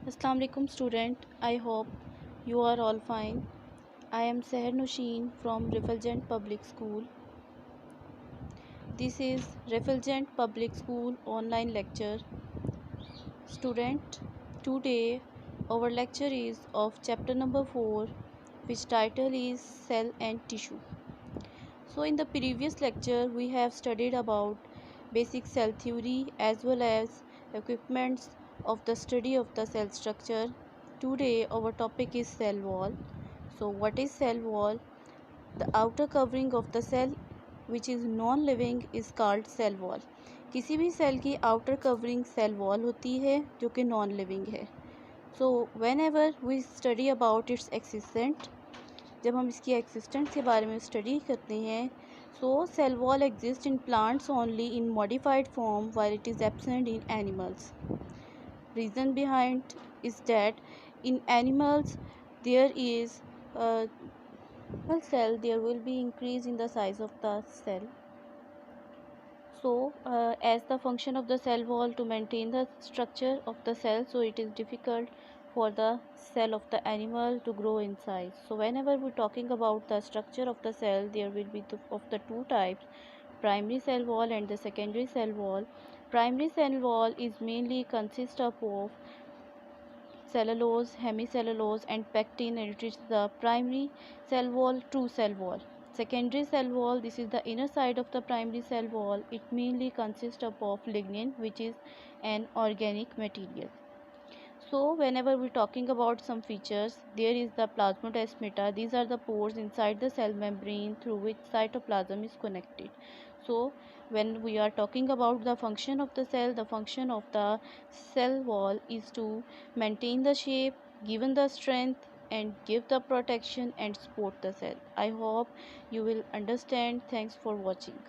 Assalamu alaikum student. I hope you are all fine. I am Seher Nushin from Refulgent Public School. This is Refulgent Public School online lecture. Student, today our lecture is of chapter number 4, which title is Cell and Tissue. So in the previous lecture we have studied about basic cell theory as well as equipments of the study of the cell structure. Today our topic is cell wall. So what is cell wall? The outer covering of the cell which is non-living is called cell wall. किसी भी cell की outer covering cell wall होती है जो कि non-living है. So whenever we study about its existence, जब हम इसकी एक्सिस्टेंस के बारे में स्टडी करते हैं, so cell wall exist in plants only in modified form while it is absent in animals. Reason behind is that in animals there is a cell, there will be increase in the size of the cell. So as the function of the cell wall to maintain the structure of the cell, so it is difficult for the cell of the animal to grow in size. So whenever we're talking about the structure of the cell, there will be of the two types, primary cell wall and the secondary cell wall. Primary cell wall is mainly consist of cellulose, hemicellulose and pectin, and it is the primary cell wall, true cell wall. Secondary cell wall, this is the inner side of the primary cell wall. It mainly consists of lignin, which is an organic material. So whenever we're talking about some features, there is the plasmodesmata. These are the pores inside the cell membrane through which cytoplasm is connected. So when we are talking about the function of the function of the cell wall is to maintain the shape, given the strength and give the protection and support the cell. I hope you will understand. Thanks for watching.